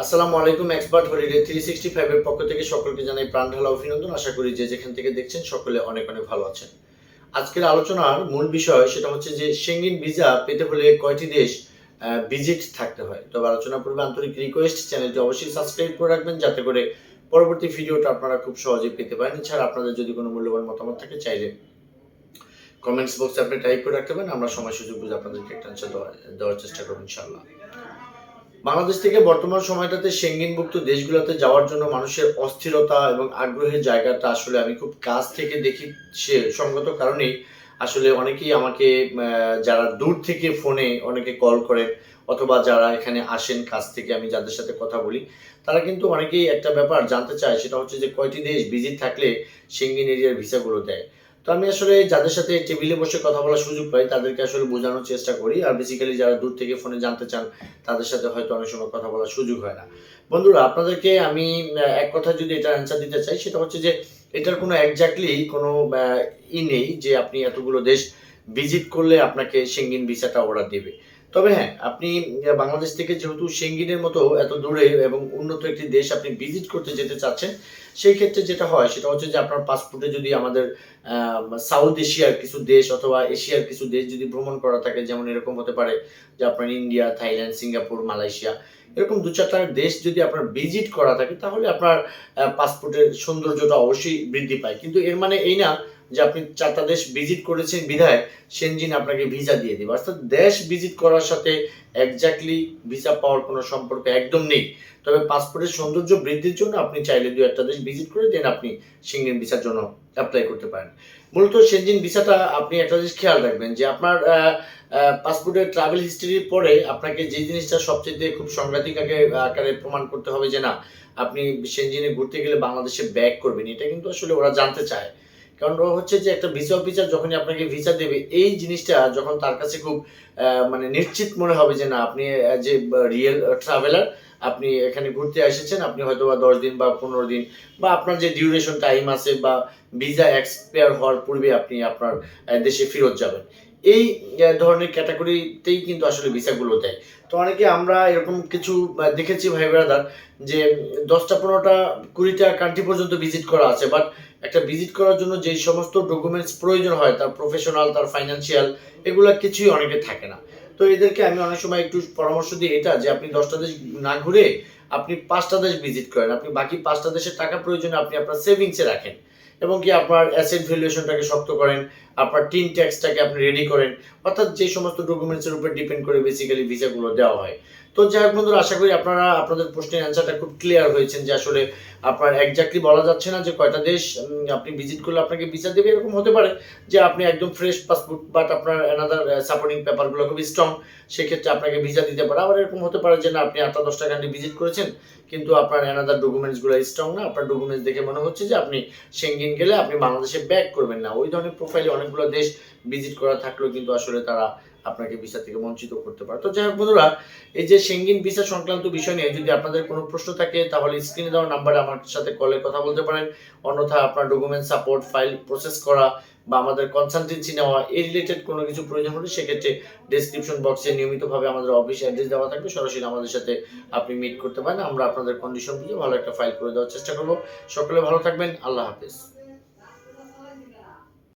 আসসালামু আলাইকুম। Expert holiday 365 এর পক্ষ থেকে সকলকে জানাই প্রাণ ঢালা অভিনন্দন। আশা করি যে যেখান থেকে দেখছেন সকলে অনেক অনেক ভালো আছেন। আজকের আলোচনার মূল বিষয় সেটা হচ্ছে যে সেঙ্গেন ভিসা পেতে হলে কয়টি দেশ ভিজিট থাকতে হয়। তবে আলোচনা পূর্বে আন্তরিক রিকোয়েস্ট, চ্যানেলটি অবশ্যই সাবস্ক্রাইব করে রাখবেন যাতে করে পরবর্তী ভিডিওটা আপনারা খুব সহজেই পেতে পারেন। এছাড়া আপনাদের যদি কোনো মূল্যবান মতামত থাকে চাইলে কমেন্টস বক্সে আপনি টাইপ করে রাখতে পারেন। আমরা সময় সুযোগ বুঝে আপনাদেরকে একটা আনসার দেওয়ার চেষ্টা করব ইনশাআল্লাহ। বাংলাদেশ থেকে বর্তমান সময়টাতে সেঙ্গেনভুক্ত দেশগুলোতে যাওয়ার জন্য মানুষের অস্থিরতা এবং আগ্রহের জায়গাটা আসলে আমি খুব কাছ থেকে দেখি। সে সঙ্গত কারণেই আসলে অনেকেই আমাকে যারা দূর থেকে ফোনে অনেকে কল করেন অথবা যারা এখানে আসেন কাছ থেকে, আমি যাদের সাথে কথা বলি তারা কিন্তু অনেকেই একটা ব্যাপার জানতে চায়, সেটা হচ্ছে যে কয়টি দেশ ভিজিট থাকলে সেঙ্গেন এরিয়ার ভিসাগুলো দেয়। তো আমি আসলে যাদের সাথে টেবিলে বসে কথা বলার সুযোগ পাই তাদেরকে আসলে বোঝানোর চেষ্টা করি। আর বেসিক্যালি যারা দূর থেকে ফোনে জানতে চান তাদের সাথে হয়তো অনেক সময় কথা বলার সুযোগ হয় না। বন্ধুরা, আপনাদেরকে আমি এক কথায় যদি এটার অ্যান্সার দিতে চাই সেটা হচ্ছে যে এটার কোনো এক্সাক্টলি কোনো নেই যে আপনি এতগুলো দেশ ভিজিট করলে আপনাকে সেঙ্গেন ভিসাটা ওরা দেবে। তবে হ্যাঁ, আপনি বাংলাদেশ থেকে যেহেতু সেঙ্গেনের মতো এত দূরে এবং উন্নত একটি দেশ আপনি ভিজিট করতে যেতে চাচ্ছেন, সেই ক্ষেত্রে যেটা হয় সেটা হচ্ছে যে আপনার পাসপোর্টে যদি আমাদের সাউথ এশিয়ার কিছু দেশ অথবা এশিয়ার কিছু দেশ যদি ভ্রমণ করা থাকে, যেমন এরকম হতে পারে যে আপনার ইন্ডিয়া, থাইল্যান্ড, সিঙ্গাপুর, মালয়েশিয়া, এরকম ২-৪টা দেশ যদি আপনার ভিজিট করা থাকে তাহলে আপনার পাসপোর্টের সৌন্দর্যটা অবশ্যই বৃদ্ধি পায়। কিন্তু এর মানে এই না যে আপনি ৪টা দেশ ভিজিট করেছেন বিধায় সেনজিন আপনাকে ভিসা দিয়ে দিবে। অর্থাৎ দেশ ভিজিট করার সাথে এক্সাক্টলি ভিসা পাওয়ার কোনো সম্পর্ক একদম নেই। তবে পাসপোর্টের সৌন্দর্য বৃদ্ধির জন্য আপনি চাইলে ২-১টা দেশ ভিজিট করে দেন আপনি সেনজেন ভিসার জন্য অ্যাপ্লাই করতে পারেন। মূলত সেনজেন ভিসাটা আপনি একটা জিনিস খেয়াল রাখবেন যে আপনার পাসপোর্টের ট্রাভেল হিস্ট্রির পরে আপনাকে যে জিনিসটা সবচেয়ে খুব সাংঘাতিক আকারে প্রমাণ করতে হবে যে না, আপনি সেনজেনে ঘুরতে গেলে বাংলাদেশে ব্যাক করবেন। এটা কিন্তু আসলে ওরা জানতে চায়। কারণ ও হচ্ছে যে একটা ভিসা অফিসার যখনই আপনাকে ভিসা দেবে, এই জিনিসটা যখন তার কাছে খুব মানে নিশ্চিত মনে হবে যে না, আপনি যে রিয়েল ট্রাভেলার, আপনি এখানে ঘুরতে এসেছেন, আপনি হয়তোবা ১০ দিন বা ১৫ দিন বা আপনার যে ডিউরেশন টাইম আছে বা ভিসা এক্সপায়ার হওয়ার পূর্বে আপনি আপনার দেশে ফেরত যাবেন। এই ধরনের ক্যাটাগরিতেই কিন্তু আসলে ভিসাগুলো দেয়। তো অনেকে আমরা এরকম কিছু দেখেছি ভাই ব্রাদার যে ১০টা ১৫টা ২০টা কান্ট্রি পর্যন্ত ভিজিট করা আছে। বাট একটা ভিজিট করার জন্য যেই সমস্ত ডকুমেন্টস প্রয়োজন হয়, তার প্রফেশনাল, তার ফাইন্যান্সিয়াল, এগুলা কিছুই অনেকের থাকে না। তো এদেরকে আমি অনেক সময় একটু পরামর্শ দিই এটা যে আপনি ১০টা দেশ না ঘুরে আপনি ৫টা দেশ ভিজিট করেন। আপনি বাকি ৫টা দেশের টাকা প্রয়োজনে আপনি আপনার সেভিংসে রাখেন এবং কি আপনার অ্যাসেট ভ্যালুয়েশনটাকে শক্ত করেন, আপনার টিন ট্যাক্সটাকে আপনি রেডি করেন। অর্থাৎ যে সমস্ত ডকুমেন্টসের উপর ডিপেন্ড করে বেসিক্যালি ভিসাগুলো দেওয়া হয়। তো যাই হোক বন্ধুরা, আশা করি আপনারা আপনাদের প্রশ্নের অ্যান্সারটা খুব ক্লিয়ার হয়েছেন যে আসলে আপনার এক্সাক্টলি বলা যাচ্ছে না যে কয়টা দেশ আপনি ভিজিট করলে আপনাকে ভিসা দেবে। এরকম হতে পারে যে আপনি একদম ফ্রেশ পাসপোর্ট বাট আপনার অ্যানাদার সাপোর্টিং পেপারগুলো খুবই স্ট্রং, সেক্ষেত্রে আপনাকে ভিসা দিতে পারে। আবার এরকম হতে পারে যে না, আপনি ৮টা ১০টা কান্ট্রি ভিজিট করেছেন কিন্তু আপনার অ্যানাদার ডকুমেন্টসগুলো স্ট্রং না, আপনার ডকুমেন্টস দেখে মনে হচ্ছে যে আপনি সেঙ্গেন গেলে আপনি বাংলাদেশে ব্যাক করবেন না। ওই ধরনের প্রোফাইলে অনেকগুলো দেশ ভিজিট করা থাকলেও কিন্তু আসলে তারা আপনাকে ভিসা থেকে বঞ্চিত করতে পারে। তো যাই হোক বন্ধুরা, এই যে সেঙ্গেন ভিসা সংক্রান্ত বিষয় নিয়ে যদি আপনাদের কোনো প্রশ্ন থাকে তাহলে স্ক্রিনে দেওয়া নাম্বারে আমার সাথে কলে কথা বলতে পারেন। অন্যথায় আপনার ডকুমেন্ট সাপোর্ট, ফাইল প্রসেস করা বা আমাদের কনসালটেন্সি নেওয়া, এই রিলেটেড কোনো কিছু প্রয়োজন হলে সেক্ষেত্রে ডেসক্রিপশন বক্সে নিয়মিতভাবে আমাদের অফিস অ্যাড্রেস দেওয়া থাকবে, সরাসরি আমাদের সাথে আপনি মিট করতে পারেন। আমরা আপনাদের কন্ডিশন বুঝে ভালো একটা ফাইল করে দেওয়ার চেষ্টা করব। সকলে ভালো থাকবেন। আল্লাহ হাফেজ।